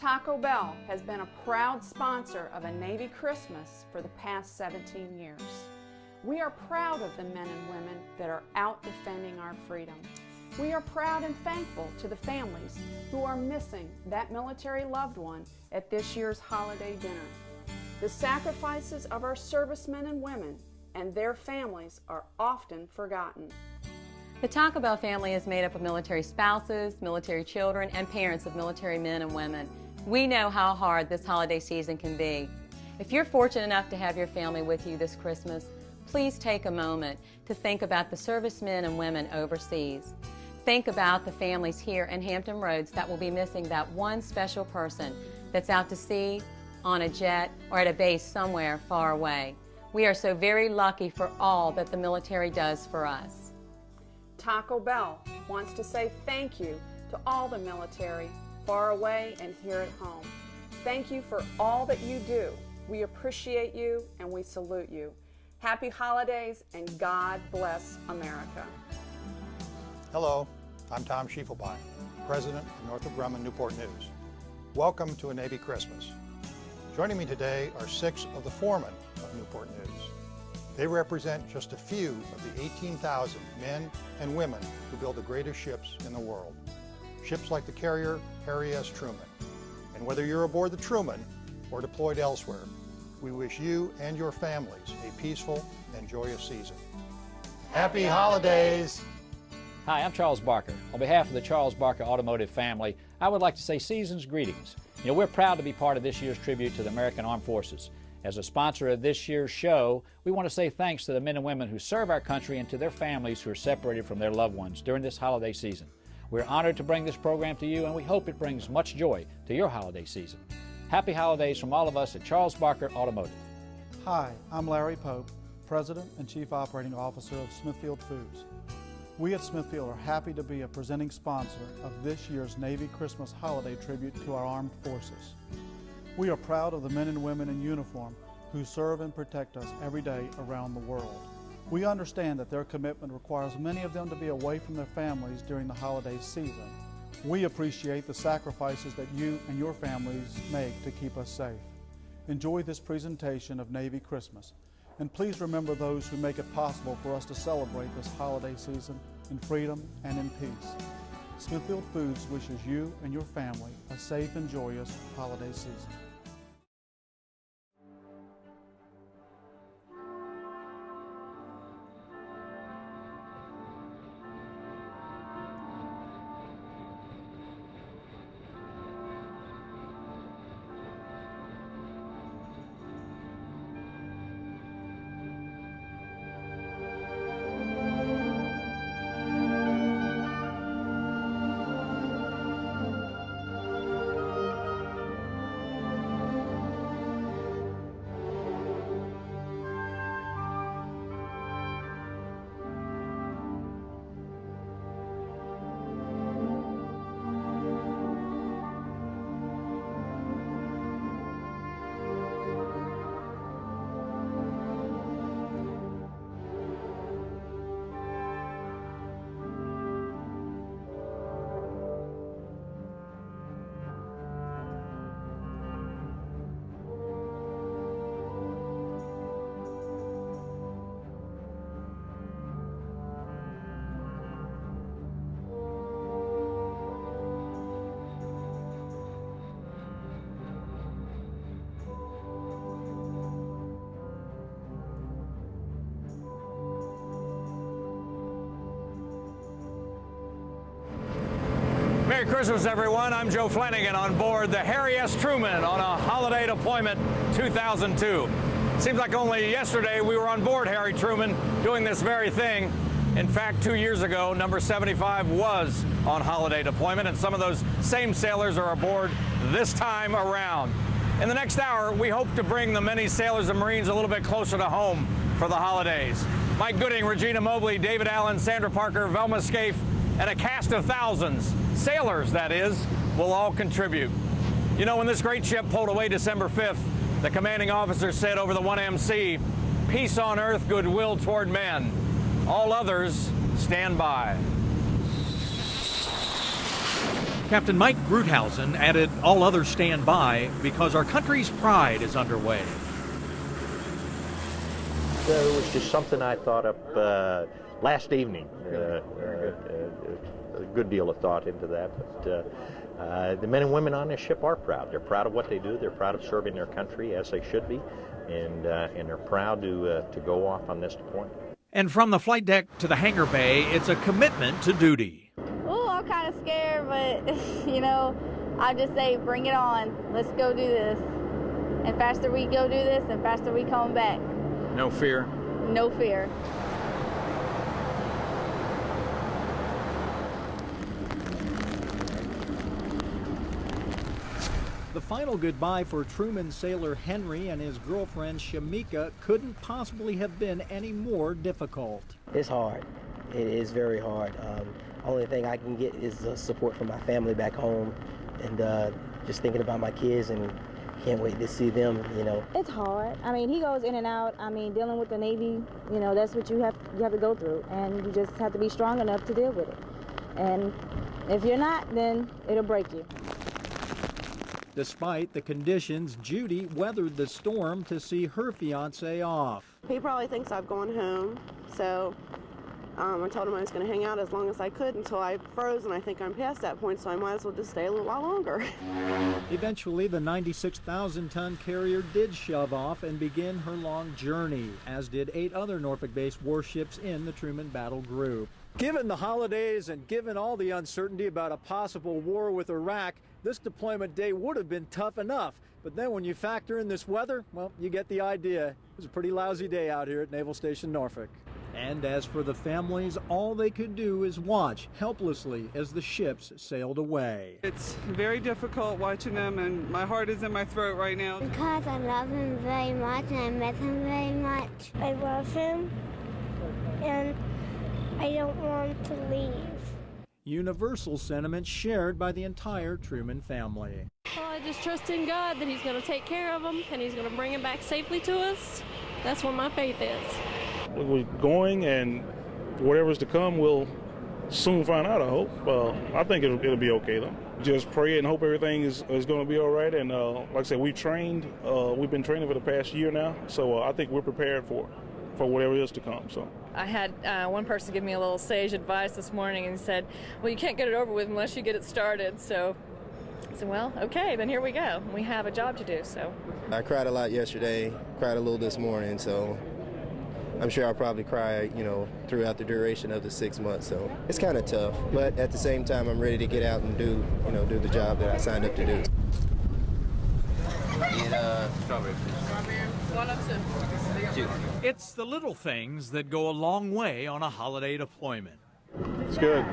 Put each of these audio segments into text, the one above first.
Taco Bell has been a proud sponsor of a Navy Christmas for the past 17 years. We are proud of the men and women that are out defending our freedom. We are proud and thankful to the families who are missing that military loved one at this year's holiday dinner. The sacrifices of our servicemen and women and their families are often forgotten. The Taco Bell family is made up of military spouses, military children, and parents of military men and women. We know how hard this holiday season can be. If you're fortunate enough to have your family with you this Christmas, please take a moment to think about the servicemen and women overseas. Think about the families here in Hampton Roads that will be missing that one special person that's out to sea, on a jet, or at a base somewhere far away. We are so very lucky for all that the military does for us. Taco Bell wants to say thank you to all the military, far away and here at home. Thank you for all that you do. We appreciate you and we salute you. Happy holidays and God bless America. Hello, I'm Tom Schiefelbein, President of Northrop Grumman Newport News. Welcome to a Navy Christmas. Joining me today are 6 of the foremen of Newport News. They represent just a few of the 18,000 men and women who build the greatest ships in the world. Ships like the carrier Harry S. Truman. And whether you're aboard the Truman or deployed elsewhere, we wish you and your families a peaceful and joyous season. Happy holidays! Hi, I'm Charles Barker. On behalf of the Charles Barker Automotive family, I would like to say season's greetings. We're proud to be part of this year's tribute to the American Armed Forces. As a sponsor of this year's show, we want to say thanks to the men and women who serve our country and to their families who are separated from their loved ones during this holiday season. We're honored to bring this program to you, and we hope it brings much joy to your holiday season. Happy holidays from all of us at Charles Barker Automotive. Hi, I'm Larry Pope, President and Chief Operating Officer of Smithfield Foods. We at Smithfield are happy to be a presenting sponsor of this year's Navy Christmas holiday tribute to our armed forces. We are proud of the men and women in uniform who serve and protect us every day around the world. We understand that their commitment requires many of them to be away from their families during the holiday season. We appreciate the sacrifices that you and your families make to keep us safe. Enjoy this presentation of Navy Christmas, and please remember those who make it possible for us to celebrate this holiday season in freedom and in peace. Smithfield Foods wishes you and your family a safe and joyous holiday season. Merry Christmas, everyone. I'm Joe Flanagan on board the Harry S. Truman on a holiday deployment 2002. Seems like only yesterday we were on board Harry Truman doing this very thing. In fact, 2 years ago, number 75 was on holiday deployment, and some of those same sailors are aboard this time around. In the next hour, we hope to bring the many sailors and Marines a little bit closer to home for the holidays. Mike Gooding, Regina Mobley, David Allen, Sandra Parker, Velma Scaife, and a cast of thousands, sailors that is, will all contribute. You know, when this great ship pulled away December 5th, the commanding officer said over the 1MC, "Peace on earth, goodwill toward men. All others stand by." Captain Mike Gruthausen added, all others stand by because our country's pride is underway. It was just something I thought up last evening. A good deal of thought into that. But the men and women on this ship are proud. They're proud of what they do. They're proud of serving their country as they should be, and they're proud to go off on this deployment. And from the flight deck to the hangar bay, it's a commitment to duty. Oh, I'm kind of scared, but you know, I just say, bring it on. Let's go do this. And faster we go do this, and faster we come back. No fear? No fear. The final goodbye for Truman sailor Henry and his girlfriend Shamika couldn't possibly have been any more difficult. It's hard. It is very hard. Only thing I can get is the support from my family back home, and just thinking about my kids, and can't wait to see them, you know. It's hard. I mean, he goes in and out. I mean, dealing with the Navy, you know, that's what you have to go through, and you just have to be strong enough to deal with it. And if you're not, then it'll break you. Despite the conditions, Judy weathered the storm to see her fiancé off. He probably thinks I've gone home, so I told him I was going to hang out as long as I could until I froze, and I think I'm past that point, so I might as well just stay a little while longer. Eventually, the 96,000-ton carrier did shove off and begin her long journey, as did 8 other Norfolk-based warships in the Truman Battle Group. Given the holidays and given all the uncertainty about a possible war with Iraq, this deployment day would have been tough enough. But then when you factor in this weather, well, you get the idea. It was a pretty lousy day out here at Naval Station Norfolk. And as for the families, all they could do is watch helplessly as the ships sailed away. It's very difficult watching them, and my heart is in my throat right now. Because I love him very much and I miss him very much. I love him and I don't want to leave. Universal sentiment shared by the entire Truman family. Well, I just trust in God that He's going to take care of them and He's going to bring them back safely to us. That's what my faith is. We're going, and whatever's to come, we'll soon find out, I hope. I think it'll be okay, though. Just pray and hope everything is going to be all right. And like I said, we've been training for the past year now, so I think we're prepared for whatever is to come. So I had one person give me a little sage advice this morning, and he said, well, you can't get it over with unless you get it started. So I said, well, okay, then here we go. We have a job to do. So I cried a lot yesterday, cried a little this morning, so I'm sure I'll probably cry, you know, throughout the duration of the 6 months. So it's kind of tough, but at the same time, I'm ready to get out and do the job that I signed up to do. Strawberry. 1 or 2? 2. It's the little things that go a long way on a holiday deployment. It's good.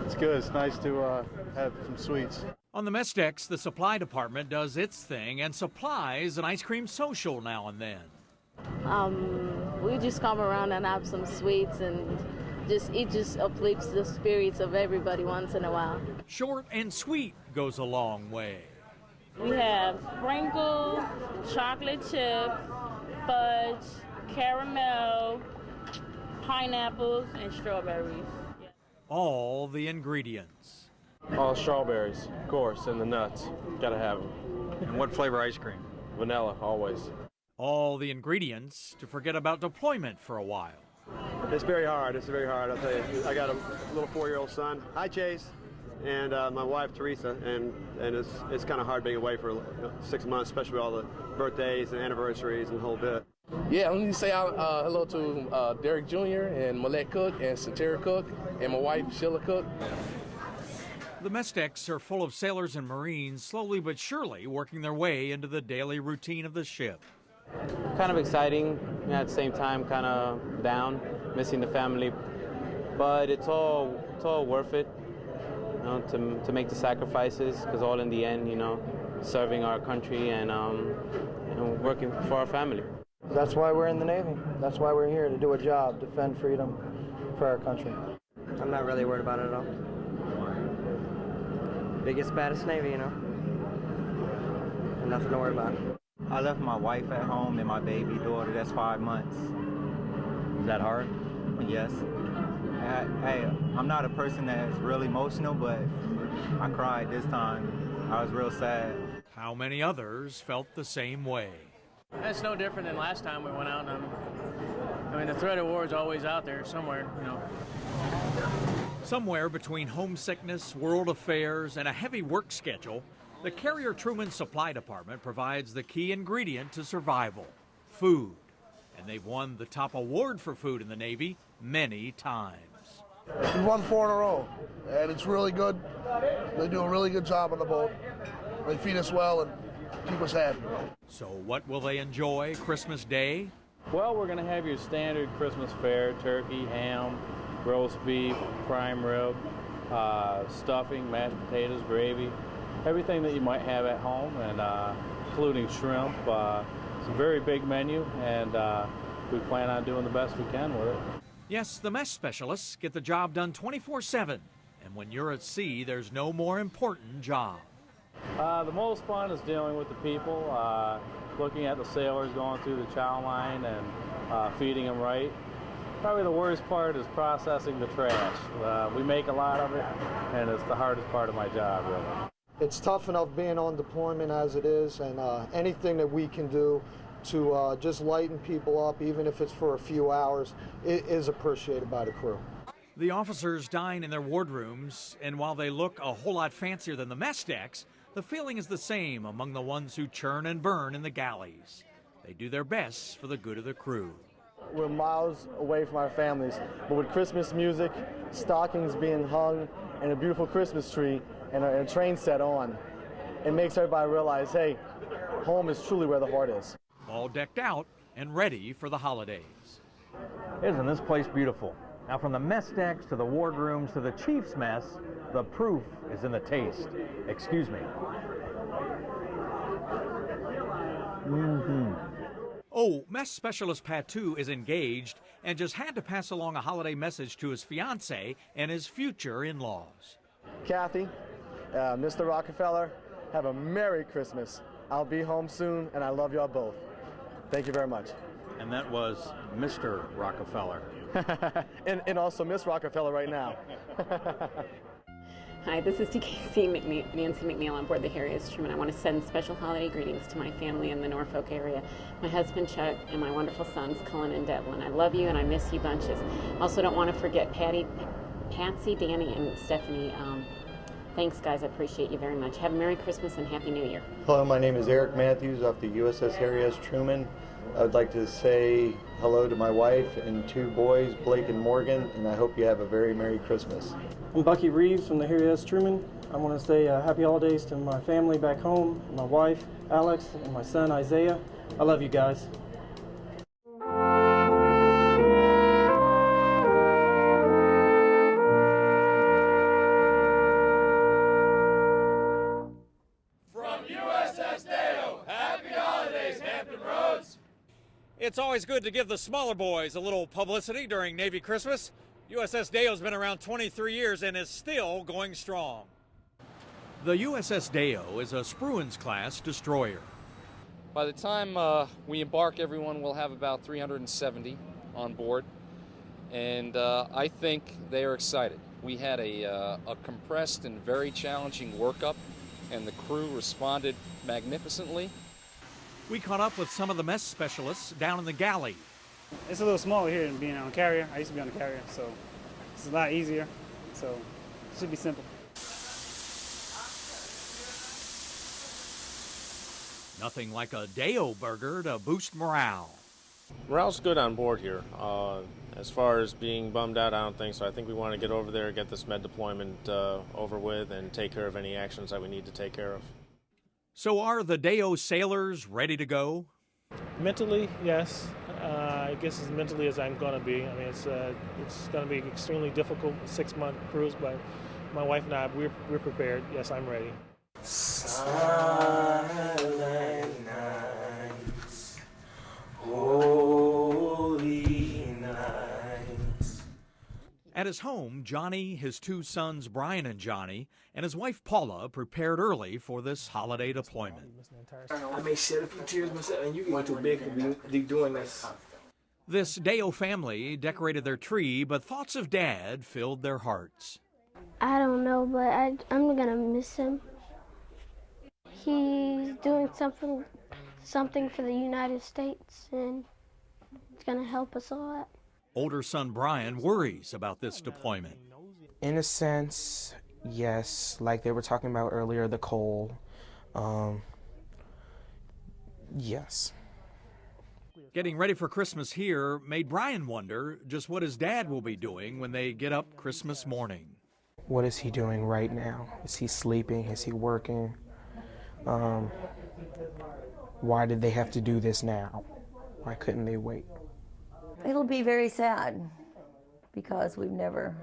It's good. It's nice to have some sweets. On the mess decks, the supply department does its thing and supplies an ice cream social now and then. We just come around and have some sweets, and it just uplifts the spirits of everybody once in a while. Short and sweet goes a long way. We have sprinkles, chocolate chips, fudge, caramel, pineapples, and strawberries. Yeah. All the ingredients. All strawberries, of course, and the nuts. Gotta have them. And what flavor ice cream? Vanilla, always. All the ingredients to forget about deployment for a while. It's very hard. It's very hard, I'll tell you. I got a little 4-year-old son. Hi, Chase. And my wife, Teresa. And it's kind of hard being away for 6 months, especially with all the birthdays and anniversaries and the whole bit. Yeah, let me say hello to Derek Jr. and Millette Cook and Satira Cook and my wife, Sheila Cook. The mess decks are full of sailors and Marines slowly but surely working their way into the daily routine of the ship. Kind of exciting, at the same time kind of down, missing the family, but it's all worth it, to make the sacrifices, because all in the end, serving our country and working for our family. That's why we're in the Navy. That's why we're here, to do a job, defend freedom for our country. I'm not really worried about it at all. Biggest, baddest Navy, and nothing to worry about. I left my wife at home and my baby daughter, that's 5 months. Is that hard? Yes. I'm not a person that's real emotional, but I cried this time. I was real sad. How many others felt the same way? That's no different than last time we went out. I mean, the threat of war is always out there somewhere, you know. Somewhere between homesickness, world affairs, and a heavy work schedule, the Carrier Truman Supply Department provides the key ingredient to survival, food. And they've won the top award for food in the Navy many times. We won 4 in a row, and it's really good. They do a really good job on the boat. They feed us well and keep us happy. So what will they enjoy Christmas Day? Well, we're going to have your standard Christmas fare: turkey, ham, roast beef, prime rib, stuffing, mashed potatoes, gravy, everything that you might have at home, and including shrimp. It's a very big menu, and we plan on doing the best we can with it. Yes, the mess specialists get the job done 24/7. And when you're at sea, there's no more important job. The most fun is dealing with the people, looking at the sailors going through the chow line and feeding them right. Probably the worst part is processing the trash. We make a lot of it, and it's the hardest part of my job, really. It's tough enough being on deployment as it is, and anything that we can do to just lighten people up, even if it's for a few hours, it is appreciated by the crew. The officers dine in their wardrooms, and while they look a whole lot fancier than the mess decks, the feeling is the same among the ones who churn and burn in the galleys. They do their best for the good of the crew. We're miles away from our families, but with Christmas music, stockings being hung, and a beautiful Christmas tree, and a train set on, it makes everybody realize, hey, home is truly where the heart is. All decked out and ready for the holidays. Isn't this place beautiful? Now, from the mess decks to the wardrooms to the chief's mess, the proof is in the taste. Excuse me. Oh, mess specialist Patu is engaged and just had to pass along a holiday message to his fiancée and his future in-laws. Kathy, Mr. Rockefeller, have a Merry Christmas. I'll be home soon, and I love y'all both. Thank you very much. And that was Mr. Rockefeller. and also Miss Rockefeller right now. Hi, this is TKC Nancy McNeil on board the Harriet Truman. I want to send special holiday greetings to my family in the Norfolk area, my husband Chuck and my wonderful sons Cullen and Devlin. I love you and I miss you bunches. Also don't want to forget Patsy, Danny, and Stephanie. Thanks guys, I appreciate you very much. Have a Merry Christmas and Happy New Year. Hello, my name is Eric Matthews off the USS Harry S. Truman. I would like to say hello to my wife and 2 boys, Blake and Morgan, and I hope you have a very Merry Christmas. I'm Bucky Reeves from the Harry S. Truman. I want to say happy holidays to my family back home, my wife, Alex, and my son, Isaiah. I love you guys. It's always good to give the smaller boys a little publicity during Navy Christmas. USS Deo's been around 23 years and is still going strong. The USS Deo is a Spruance-class destroyer. By the time we embark, everyone will have about 370 on board, and I think they are excited. We had a compressed and very challenging workup, and the crew responded magnificently. We caught up with some of the mess specialists down in the galley. It's a little smaller here than being on a carrier. I used to be on a carrier, so it's a lot easier. So it should be simple. Nothing like a Deo burger to boost morale. Morale's good on board here. As far as being bummed out, I don't think so. I think we want to get over there, get this med deployment over with, and take care of any actions that we need to take care of. So are the Deo sailors ready to go? Mentally, yes. I guess as mentally as I'm going to be. I mean, it's going to be extremely difficult 6-month cruise, but my wife and I, we're prepared. Yes, I'm ready. Silent nights, holy nights. At his home, Johnny, his 2 sons, Brian and Johnny, and his wife Paula prepared early for this holiday deployment. I may shed a few tears myself, and you get too big to be doing this. This Deo family decorated their tree, but thoughts of Dad filled their hearts. I don't know, but I'm gonna miss him. He's doing something for the United States, and it's gonna help us a lot. Older son Brian worries about this deployment. In a sense, yes, like they were talking about earlier, the coal. Yes. Getting ready for Christmas here made Brian wonder just what his dad will be doing when they get up Christmas morning. What is he doing right now? Is he sleeping? Is he working? Why did they have to do this now? Why couldn't they wait? It'll be very sad because we've never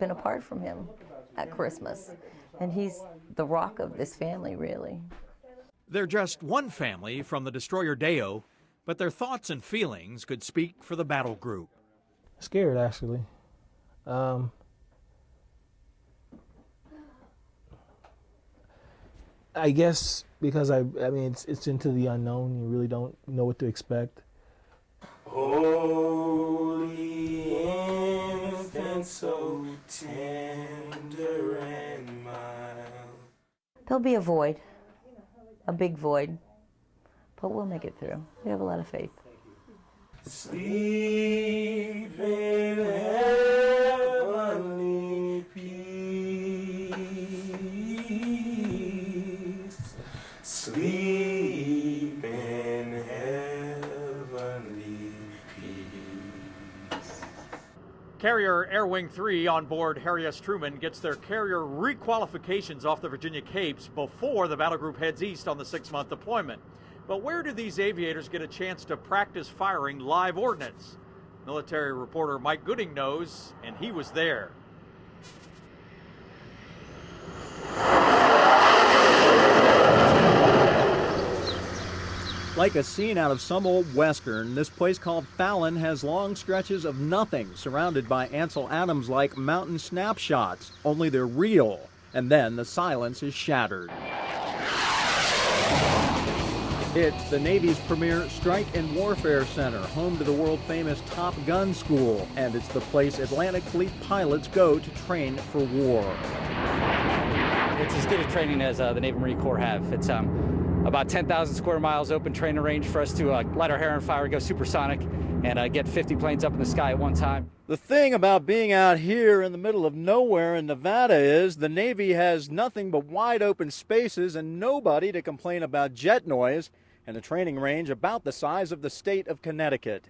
been apart from him at Christmas. And he's the rock of this family, really. They're just one family from the destroyer Deo, but their thoughts and feelings could speak for the battle group. Scared, actually. I guess because I mean it's into the unknown. You really don't know what to expect. Holy infant, so tender and mild. There'll be a void, a big void, but we'll make it through. We have a lot of faith. Sleep in heavenly peace. Sleep in heavenly peace. Carrier Air Wing 3 on board Harry S. Truman gets their carrier requalifications off the Virginia Capes before the battle group heads east on the 6-month deployment. But where do these aviators get a chance to practice firing live ordnance? Military reporter Mike Gooding knows, and he was there. Like a scene out of some old western, this place called Fallon has long stretches of nothing surrounded by Ansel Adams-like mountain snapshots, only they're real, and then the silence is shattered. It's the Navy's premier Strike and Warfare Center, home to the world-famous Top Gun School, and it's the place Atlantic Fleet pilots go to train for war. It's as good a training as the Navy Marine Corps have. It's about 10,000 square miles open training range for us to light our hair on fire, go supersonic, and get 50 planes up in the sky at one time. The thing about being out here in the middle of nowhere in Nevada is the Navy has nothing but wide open spaces and nobody to complain about jet noise, and a training range about the size of the state of Connecticut.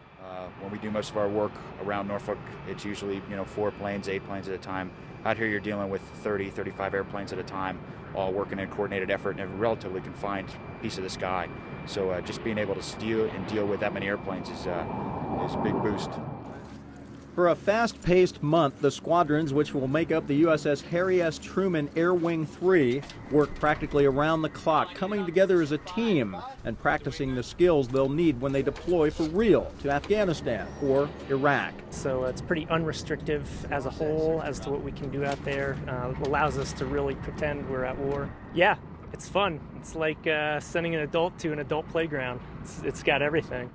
When we do most of our work around Norfolk, it's usually 4 planes, 8 planes at a time. Out here you're dealing with 30, 35 airplanes at a time, all working in a coordinated effort in a relatively confined piece of the sky. So just being able to steer and deal with that many airplanes is a big boost. For a fast-paced month, the squadrons, which will make up the USS Harry S. Truman Air Wing 3, work practically around the clock, coming together as a team and practicing the skills they'll need when they deploy for real to Afghanistan or Iraq. So it's pretty unrestrictive as a whole as to what we can do out there. It allows us to really pretend we're at war. Yeah, it's fun. It's like sending an adult to an adult playground. It's got everything.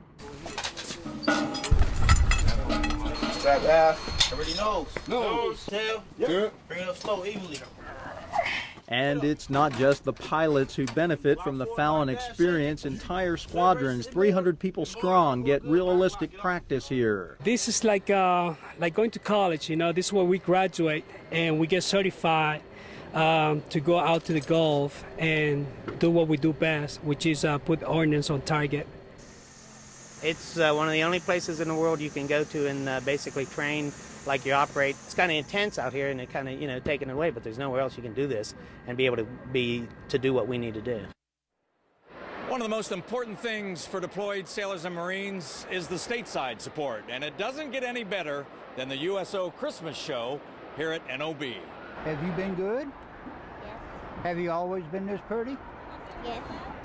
Strap aft. Everybody knows. Nose. Tail. Yep. Bring it up slow, evenly. And it's not just the pilots who benefit from the Fallon experience. Entire squadrons, 300 people strong, get realistic practice here. This is like going to college, This is where we graduate and we get certified to go out to the Gulf and do what we do best, which is put ordnance on target. It's one of the only places in the world you can go to and basically train like you operate. It's kind of intense out here and it kind of, taken away, but there's nowhere else you can do this and be able to do what we need to do. One of the most important things for deployed sailors and Marines is the stateside support, and it doesn't get any better than the USO Christmas show here at NOB. Have you been good? Yes. Have you always been this pretty? Yes.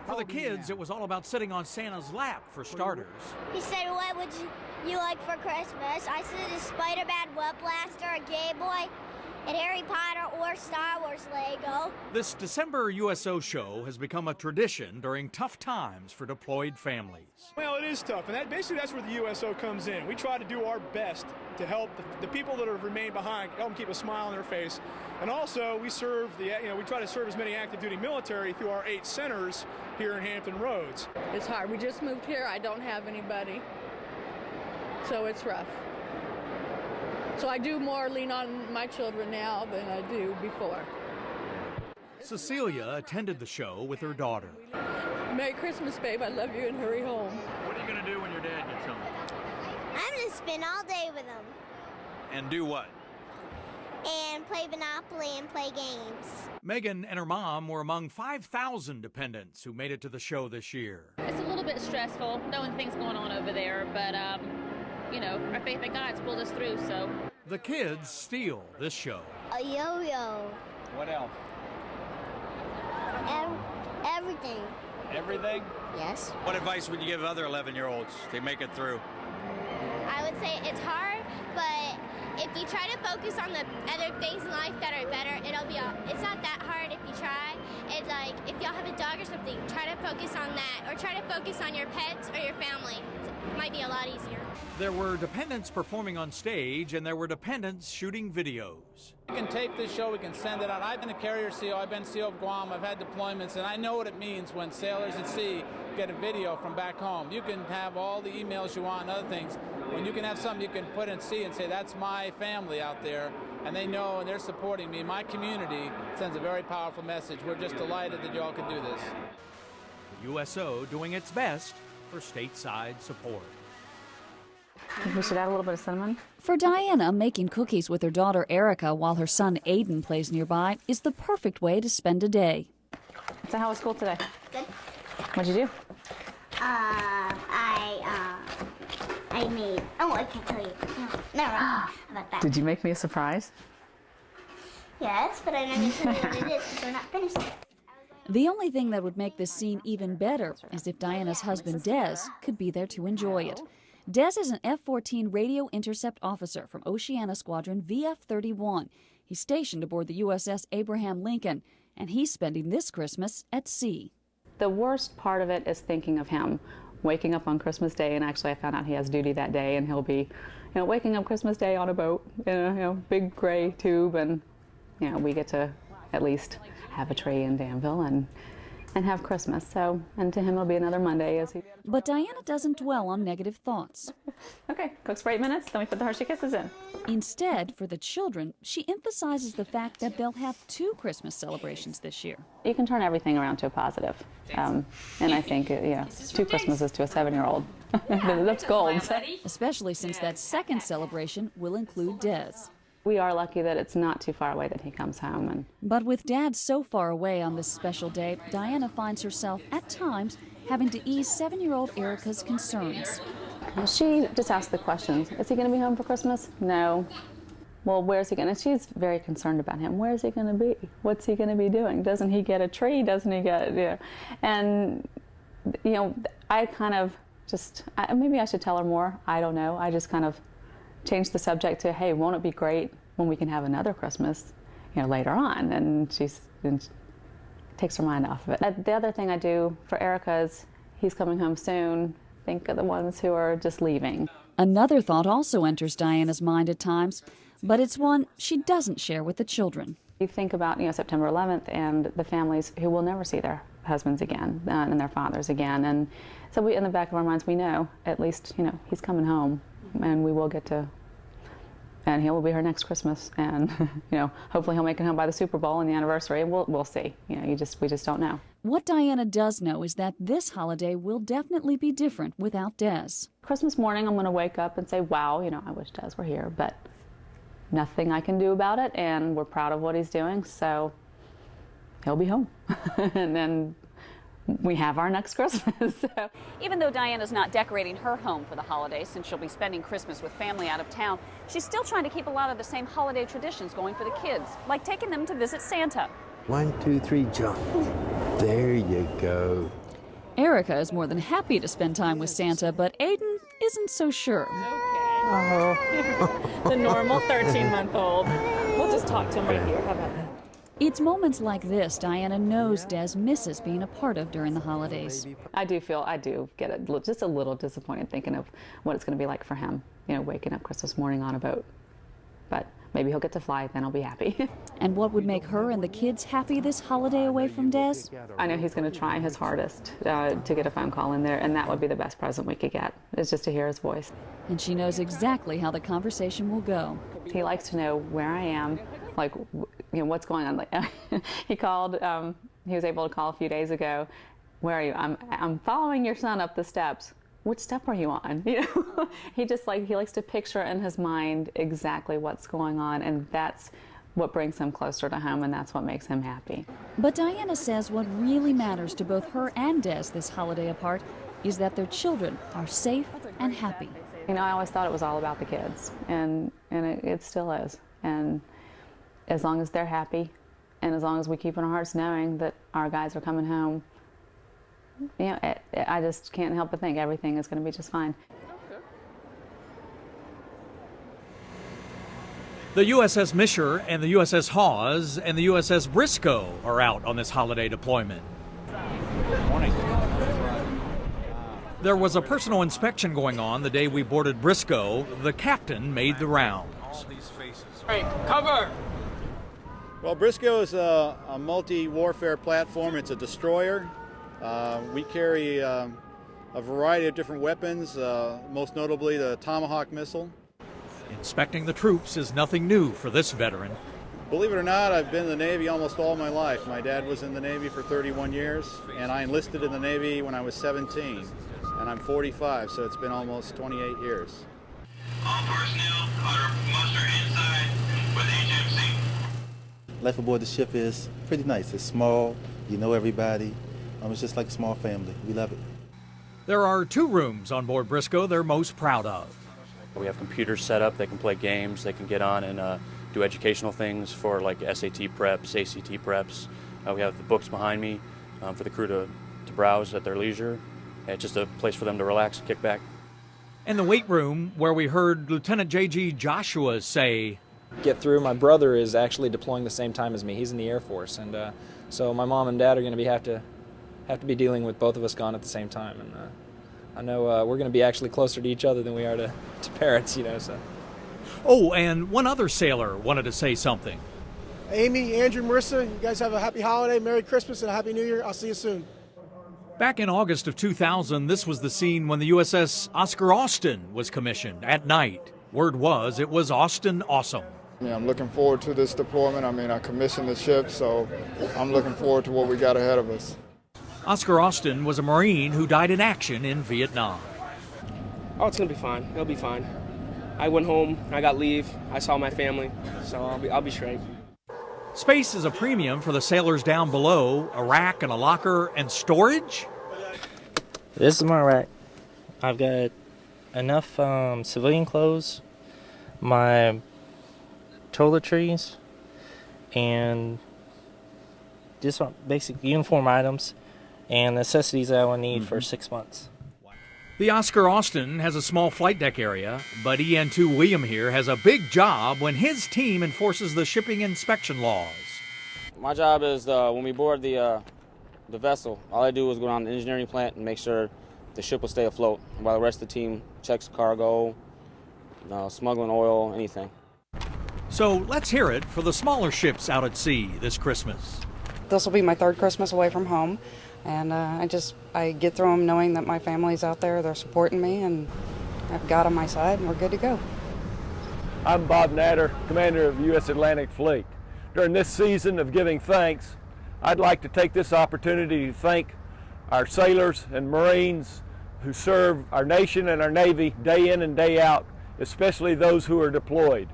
For the kids, it was all about sitting on Santa's lap, for starters. He said, what would you like for Christmas? I said a Spider-Man web blaster, a Game Boy, at Harry Potter or Star Wars Lego. This December USO show has become a tradition during tough times for deployed families. Well, it is tough, and that's where the USO comes in. We try to do our best to help the people that have remained behind, help them keep a smile on their face. And also, we try to serve as many active duty military through our 8 centers here in Hampton Roads. It's hard. We just moved here. I don't have anybody, so it's rough. So I do more lean on my children now than I do before. Cecilia attended the show with her daughter. Merry Christmas, babe. I love you, and hurry home. What are you going to do when your dad gets home? I'm going to spend all day with him And do what? and play Monopoly and play games. Megan and her mom were among 5,000 dependents who made it to the show this year. It's a little bit stressful, knowing things going on over there, but, our faith in God's pulled us through, so. The kids steal this show. A yo-yo. What else? Everything. Everything? Yes. What advice would you give other 11-year-olds to make it through? I would say it's hard, but if you try to focus on the other things in life that are better, it's not that hard if you try. It's like if y'all have a dog or something, try to focus on that, or try to focus on your pets or your family. It might be a lot easier. There were dependents performing on stage, and there were dependents shooting videos. We can tape this show, we can send it out. I've been a carrier CO, I've been CO of Guam, I've had deployments, and I know what it means when sailors at sea get a video from back home. You can have all the emails you want and other things. When you can have something you can put in sea and say, that's my family out there, and they know and they're supporting me. My community sends a very powerful message. We're just delighted that you all can do this. The USO doing its best for stateside support. I think we should add a little bit of cinnamon. For Diana, making cookies with her daughter Erica while her son Aiden plays nearby is the perfect way to spend a day. So how was school today? Good. What'd you do? I made. Oh, I can't tell you. No, never mind about that. Did you make me a surprise? Yes, but I'm not going to tell you what it is because we're not finished yet. The only thing that would make this scene even better is if Diana's husband Des could be there to enjoy it. Des is an F-14 radio intercept officer from Oceana Squadron VF-31. He's stationed aboard the USS Abraham Lincoln, and he's spending this Christmas at sea. The worst part of it is thinking of him waking up on Christmas Day, and actually I found out he has duty that day, and he'll be, waking up Christmas Day on a boat in a big gray tube, and we get to at least have a tree in Danville and have Christmas. So, and to him it'll be another Monday as he. But Diana doesn't dwell on negative thoughts. Okay, cooks for 8 minutes, then we put the Hershey Kisses in. Instead, for the children, she emphasizes the fact that they'll have 2 Christmas celebrations this year. You can turn everything around to a positive. And I think, 2 Christmases to a 7-year-old. That's gold. Especially since that second celebration will include Des. We are lucky that it's not too far away that he comes home. But with Dad so far away on this special day, Diana finds herself, at times, having to ease 7-year-old Erica's concerns. She just asks the questions. Is he going to be home for Christmas? No. Well, where's he going to? She's very concerned about him. Where's he going to be? What's he going to be doing? Doesn't he get a tree? Doesn't he get, And, I kind of just, maybe I should tell her more. I don't know. I just kind of changed the subject to, hey, won't it be great when we can have another Christmas, later on? And she takes her mind off of it. The other thing I do for Erica is, he's coming home soon. Think of the ones who are just leaving. Another thought also enters Diana's mind at times, but it's one she doesn't share with the children. You think about, September 11th and the families who will never see their husbands again and their fathers again. And so in the back of our minds, we know, at least, he's coming home. And we will get to, and he will be here next Christmas, and hopefully he'll make it home by the Super Bowl and the anniversary. We'll see. We just don't know. What Diana does know is that this holiday will definitely be different without Des. Christmas morning, I'm going to wake up and say, "Wow, I wish Des were here," but nothing I can do about it, and we're proud of what he's doing, so he'll be home, and then we have our next Christmas. Even though Diana's not decorating her home for the holidays, since she'll be spending Christmas with family out of town, she's still trying to keep a lot of the same holiday traditions going for the kids, like taking them to visit Santa. 1, 2, 3, jump. There you go. Erica is more than happy to spend time with Santa, but Aiden isn't so sure. Okay. Oh. The normal 13-month-old. We'll just talk to him right here. How about that? It's moments like this Diana knows Des misses being a part of during the holidays. I do get just a little disappointed thinking of what it's going to be like for him, waking up Christmas morning on a boat. But maybe he'll get to fly, then I'll be happy. And what would make her and the kids happy this holiday away from Des? I know he's going to try his hardest to get a phone call in there, and that would be the best present we could get, is just to hear his voice. And she knows exactly how the conversation will go. He likes to know where I am, like, what's going on. Like, he called, he was able to call a few days ago. Where are you? I'm following your son up the steps. Which step are you on? He likes to picture in his mind exactly what's going on, and that's what brings him closer to home, and that's what makes him happy. But Diana says what really matters to both her and Des this holiday apart is that their children are safe and happy. I always thought it was all about the kids, and it still is. And as long as they're happy, and as long as we keep in our hearts knowing that our guys are coming home, I just can't help but think everything is going to be just fine. The USS Misher and the USS Hawes and the USS Briscoe are out on this holiday deployment. Good morning. There was a personal inspection going on the day we boarded Briscoe. The captain made the rounds. Hey, cover! Well, Briscoe is a multi-warfare platform. It's a destroyer. We carry a variety of different weapons, most notably the Tomahawk missile. Inspecting the troops is nothing new for this veteran. Believe it or not, I've been in the Navy almost all my life. My dad was in the Navy for 31 years, and I enlisted in the Navy when I was 17, and I'm 45, so it's been almost 28 years. All personnel are muster inside with HMC. Life aboard the ship is pretty nice. It's small, you know everybody. It's just like a small family. We love it. There are 2 rooms on board Briscoe they're most proud of. We have computers set up. They can play games. They can get on and do educational things for like SAT preps, ACT preps. We have the books behind me for the crew to browse at their leisure. It's just a place for them to relax and kick back. And the weight room where we heard Lieutenant J.G. Joshua say, "Get through. My brother is actually deploying the same time as me. He's in the Air Force, and so my mom and dad are going to have to be dealing with both of us gone at the same time. And I know we're going to be actually closer to each other than we are to parents, so." Oh, and one other sailor wanted to say something. Amy, Andrew, Marissa, you guys have a happy holiday, Merry Christmas, and a Happy New Year. I'll see you soon. Back in August of 2000, this was the scene when the USS Oscar Austin was commissioned at night. Word was it was Austin awesome. I'm looking forward to this deployment. I commissioned the ship, so I'm looking forward to what we got ahead of us. Oscar Austin was a Marine who died in action in Vietnam. Oh, it's going to be fine. It'll be fine. I went home, I got leave, I saw my family, so I'll be straight. Space is a premium for the sailors down below, a rack and a locker and storage. This is my rack. I've got enough civilian clothes, my toiletries, and just basic uniform items and necessities that I will need for 6 months. The Oscar Austin has a small flight deck area, but EN2 William here has a big job when his team enforces the shipping inspection laws. My job is when we board the vessel, all I do is go down to the engineering plant and make sure the ship will stay afloat, while the rest of the team checks cargo, smuggling oil, anything. So let's hear it for the smaller ships out at sea this Christmas. This will be my 3rd Christmas away from home, and I get through them knowing that my family's out there, they're supporting me, and I've God on my side, and we're good to go. I'm Bob Natter, commander of the U.S. Atlantic Fleet. During this season of giving thanks, I'd like to take this opportunity to thank our sailors and Marines who serve our nation and our Navy day in and day out, especially those who are deployed.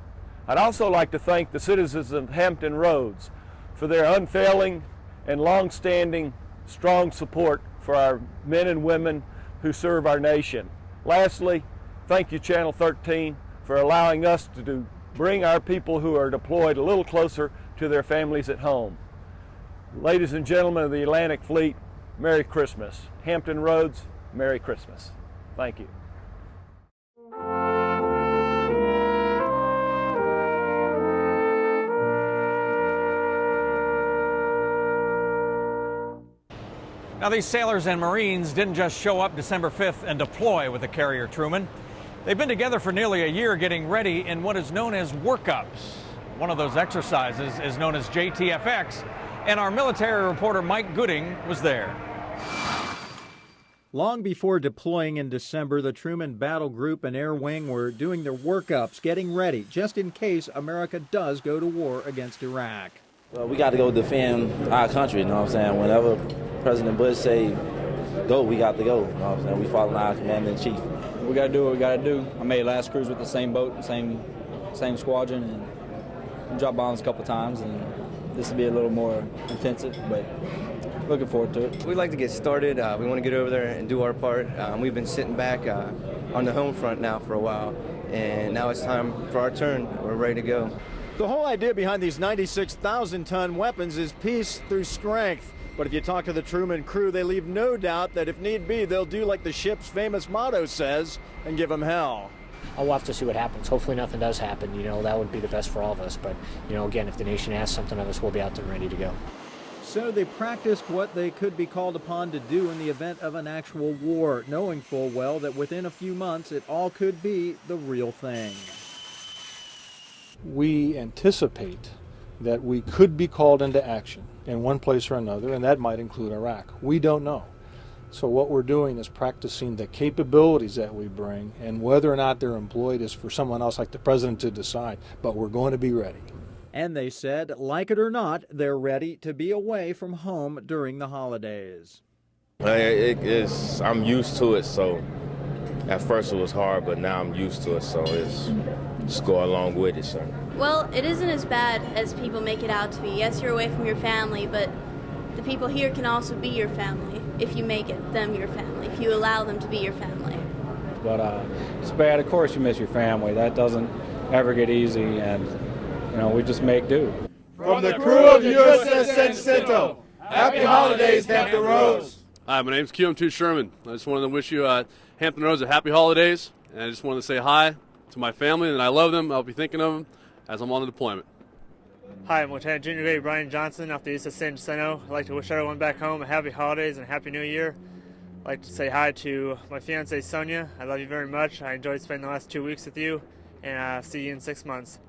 I'd also like to thank the citizens of Hampton Roads for their unfailing and long-standing strong support for our men and women who serve our nation. Lastly, thank you, Channel 13, for allowing us to bring our people who are deployed a little closer to their families at home. Ladies and gentlemen of the Atlantic Fleet, Merry Christmas. Hampton Roads, Merry Christmas. Thank you. Now, these sailors and Marines didn't just show up December 5th and deploy with the carrier Truman. They've been together for nearly a year getting ready in what is known as workups. One of those exercises is known as JTFX, and our military reporter Mike Gooding was there. Long before deploying in December, the Truman Battle Group and Air Wing were doing their workups, getting ready, just in case America does go to war against Iraq. Well, we got to go defend our country, you know what I'm saying? Whenever President Bush say go, we got to go, you know what I'm saying? We follow our commander-in-chief. We got to do what we got to do. I made last cruise with the same boat, same squadron, and dropped bombs a couple times, and this will be a little more intensive, but looking forward to it. We'd like to get started. We want to get over there and do our part. We've been sitting back on the home front now for a while, and now it's time for our turn. We're ready to go. The whole idea behind these 96,000-ton weapons is peace through strength. But if you talk to the Truman crew, they leave no doubt that if need be, they'll do like the ship's famous motto says and give them hell. I'll have to see what happens. Hopefully nothing does happen. You know, that would be the best for all of us. But, you know, again, if the nation asks something of us, we'll be out there ready to go. So they practiced what they could be called upon to do in the event of an actual war, knowing full well that within a few months it all could be the real thing. We anticipate that we could be called into action in one place or another, and that might include Iraq. We don't know. So what we're doing is practicing the capabilities that we bring, and whether or not they're employed is for someone else like the president to decide, but we're going to be ready. And they said, like it or not, they're ready to be away from home during the holidays. I'm used to it, so at first it was hard, but now I'm used to it, so it's just go along with it, sir. Well, it isn't as bad as people make it out to be. Yes, you're away from your family, but the people here can also be your family if you make them your family, if you allow them to be your family. But it's bad, of course you miss your family. That doesn't ever get easy, and you know, we just make do. From the crew of USS San Jacinto, happy holidays, Hampton Roads. Hi, my name's QM2 Sherman. I just wanted to wish you Hampton Roads a happy holidays, and I just wanted to say hi to my family, and I love them. I'll be thinking of them as I'm on the deployment. Hi, I'm Lieutenant Junior Grade Brian Johnson off the USS San Jacinto. I'd like to wish everyone back home a happy holidays and a happy new year. I'd like to say hi to my fiancée Sonia. I love you very much. I enjoyed spending the last 2 weeks with you, and see you in 6 months.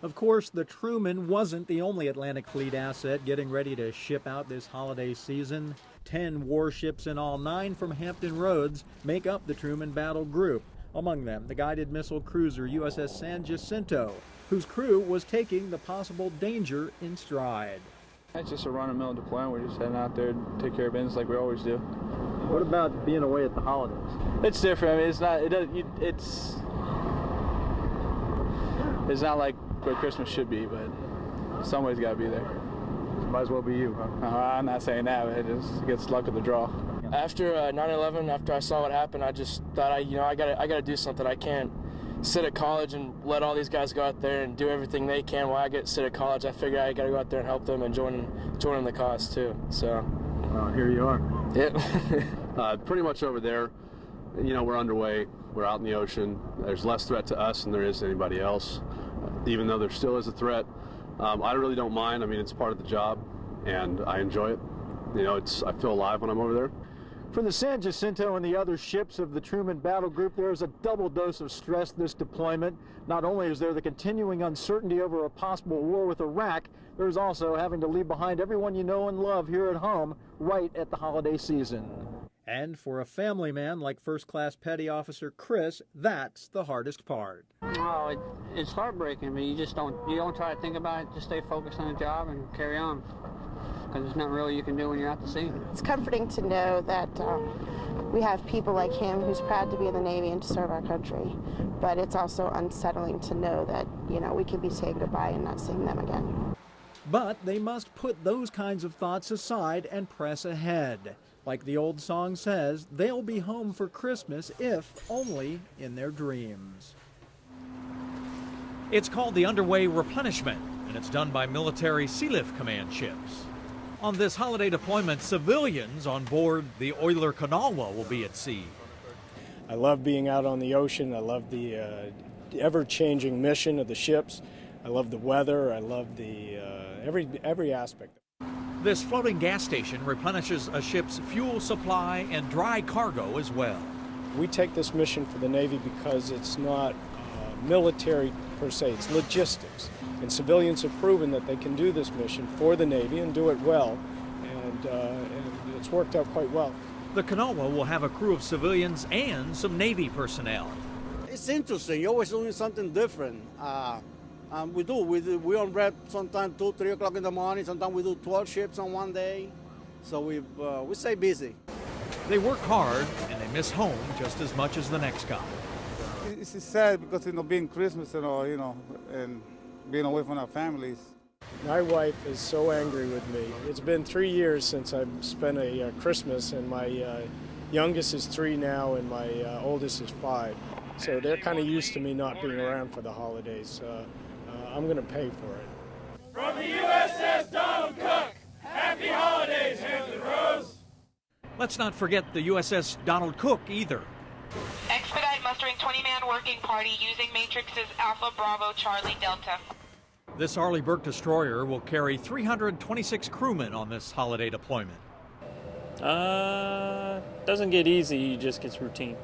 Of course, the Truman wasn't the only Atlantic Fleet asset getting ready to ship out this holiday season. 10 warships in all, 9 from Hampton Roads, make up the Truman Battle Group. Among them, the guided missile cruiser USS San Jacinto, whose crew was taking the possible danger in stride. It's just a run-of-the-mill deployment. We're just heading out there to take care of business like we always do. What about being away at the holidays? It's different. I mean, it's not like what Christmas should be, but somebody's got to be there. Might as well be you, huh? I'm not saying that, but it just gets luck of the draw. After 9/11, after I saw what happened, I just thought, I gotta do something. I can't sit at college and let all these guys go out there and do everything they can while I get to sit at college. I figured I gotta go out there and help them and join in the cause too. So here you are. Yeah. Pretty much over there, you know, we're underway. We're out in the ocean. There's less threat to us than there is to anybody else. Even though there still is a threat, I really don't mind. I mean, it's part of the job, and I enjoy it. You know, I feel alive when I'm over there. For the San Jacinto and the other ships of the Truman Battle Group, there is a double dose of stress this deployment. Not only is there the continuing uncertainty over a possible war with Iraq, there's also having to leave behind everyone you know and love here at home right at the holiday season. And for a family man like First Class Petty Officer Chris, that's the hardest part. Oh, it's heartbreaking, but you don't try to think about it. Just stay focused on the job and carry on. Because there's nothing really you can do when you're at the scene. It's comforting to know that we have people like him who's proud to be in the Navy and to serve our country. But it's also unsettling to know that, you know, we could be saying goodbye and not seeing them again. But they must put those kinds of thoughts aside and press ahead. Like the old song says, they'll be home for Christmas if only in their dreams. It's called the Underway Replenishment, and it's done by military Sealift Command ships. On this holiday deployment, civilians on board the Oiler Kanawha will be at sea. I love being out on the ocean. I love the ever-changing mission of the ships. I love the weather. I love the every aspect. This floating gas station replenishes a ship's fuel supply and dry cargo as well. We take this mission for the Navy because it's not military per se, it's logistics. And civilians have proven that they can do this mission for the Navy and do it well, and it's worked out quite well. The Kanawha will have a crew of civilians and some Navy personnel. It's interesting. You're always doing something different. We on red sometimes 2, 3 o'clock in the morning. Sometimes we do 12 ships on one day. So we stay busy. They work hard and they miss home just as much as the next guy. It's sad because, being Christmas and all, and being away from our families. My wife is so angry with me. It's been 3 years since I've spent a Christmas, and my youngest is 3 now, and my oldest is 5. So they're kind of used to me not being around for the holidays. I'm going to pay for it. From the USS Donald Cook, happy holidays, Hampton Roads. Let's not forget the USS Donald Cook either. Expedite mustering 20-man working party using matrices Alpha Bravo Charlie Delta. This Arleigh Burke destroyer will carry 326 crewmen on this holiday deployment. Doesn't get easy, it just gets routine.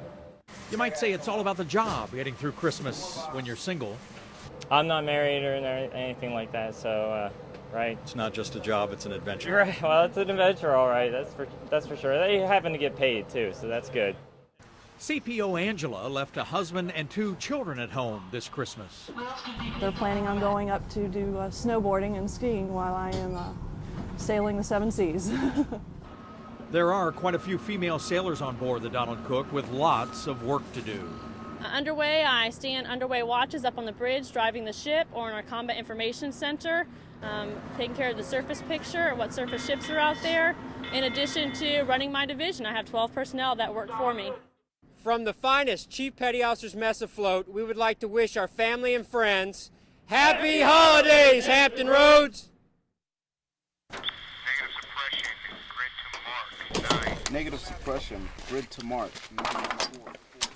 You might say it's all about the job, getting through Christmas when you're single. I'm not married or anything like that, so, right. It's not just a job, it's an adventure. Right, well, it's an adventure, all right, that's for sure. They happen to get paid, too, so that's good. CPO Angela left a husband and 2 children at home this Christmas. They're planning on going up to do snowboarding and skiing while I am sailing the 7 seas. There are quite a few female sailors on board the Donald Cook with lots of work to do. Underway, I stand underway watches up on the bridge, driving the ship, or in our Combat Information Center, taking care of the surface picture, what surface ships are out there. In addition to running my division, I have 12 personnel that work for me. From the finest Chief Petty Officers Mess afloat, we would like to wish our family and friends happy holidays, Hampton Roads! Negative suppression, grid to mark.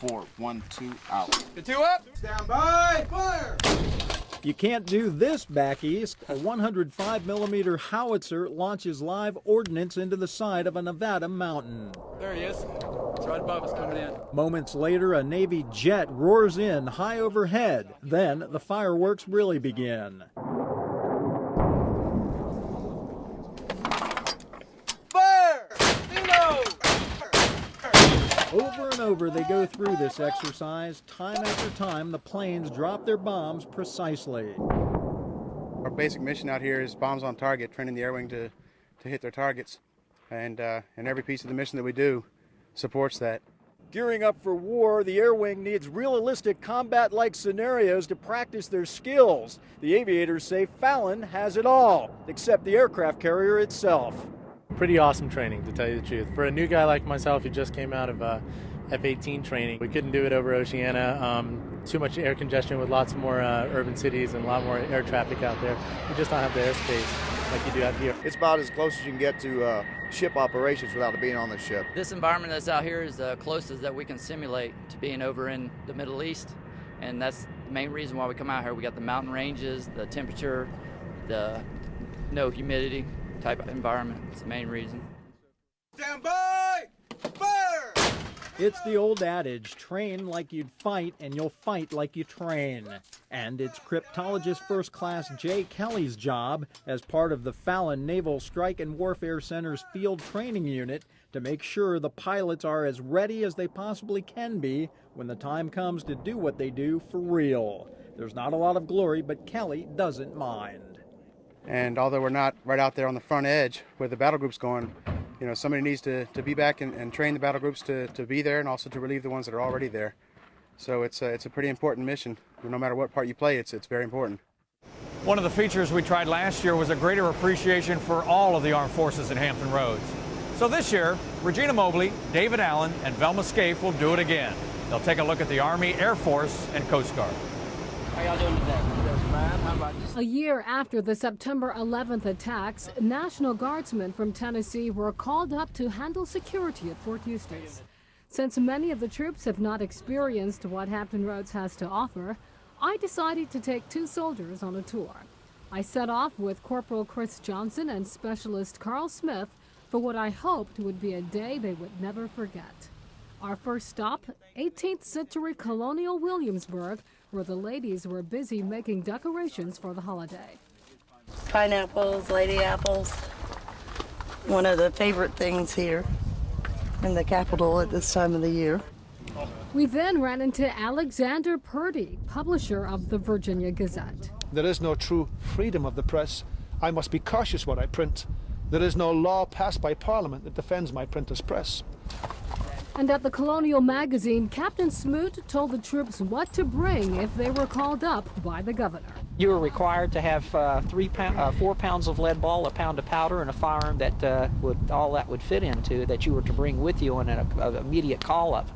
4, 1, 2, out. The 2 up. Stand by, fire! You can't do this back east. A 105mm howitzer launches live ordnance into the side of a Nevada mountain. There he is. It's right above us coming in. Moments later, a Navy jet roars in high overhead. Then the fireworks really begin. Fire! Reload! Over and over they go through this exercise. Time after time, the planes drop their bombs precisely. Our basic mission out here is bombs on target, training the air wing to hit their targets. And every piece of the mission that we do supports that. Gearing up for war, the air wing needs realistic combat-like scenarios to practice their skills. The aviators say Fallon has it all, except the aircraft carrier itself. Pretty awesome training, to tell you the truth. For a new guy like myself who just came out of F-18 training, we couldn't do it over Oceana. Too much air congestion with lots more urban cities and a lot more air traffic out there. We just don't have the airspace like you do out here. It's about as close as you can get to ship operations without it being on the ship. This environment that's out here is the closest that we can simulate to being over in the Middle East, and that's the main reason why we come out here. We got the mountain ranges, the temperature, the no humidity type of environment. It's the main reason. Stand by! Fire! It's the old adage, train like you'd fight and you'll fight like you train. And it's cryptologist First Class Jay Kelly's job as part of the Fallon Naval Strike and Warfare Center's Field Training Unit to make sure the pilots are as ready as they possibly can be when the time comes to do what they do for real. There's not a lot of glory, but Kelly doesn't mind. And although we're not right out there on the front edge where the battle group's going, somebody needs to be back and train the battle groups to be there and also to relieve the ones that are already there. So it's a pretty important mission. No matter what part you play, it's very important. One of the features we tried last year was a greater appreciation for all of the armed forces in Hampton Roads. So this year, Regina Mobley, David Allen, and Velma Scaife will do it again. They'll take a look at the Army, Air Force, and Coast Guard. How y'all doing today? A year after the September 11th attacks, National Guardsmen from Tennessee were called up to handle security at Fort Eustis. Since many of the troops have not experienced what Hampton Roads has to offer, I decided to take 2 soldiers on a tour. I set off with Corporal Chris Johnson and Specialist Carl Smith for what I hoped would be a day they would never forget. Our first stop, 18th century colonial Williamsburg, where the ladies were busy making decorations for the holiday. Pineapples, lady apples, one of the favorite things here in the capital at this time of the year. We then ran into Alexander Purdy, publisher of the Virginia Gazette. There is no true freedom of the press. I must be cautious what I print. There is no law passed by Parliament that defends my printer's press. And at the Colonial magazine, Captain Smoot told the troops what to bring if they were called up by the governor. You were required to have 4 pounds of lead ball, a pound of powder, and a firearm that would fit into that you were to bring with you on an immediate call-up.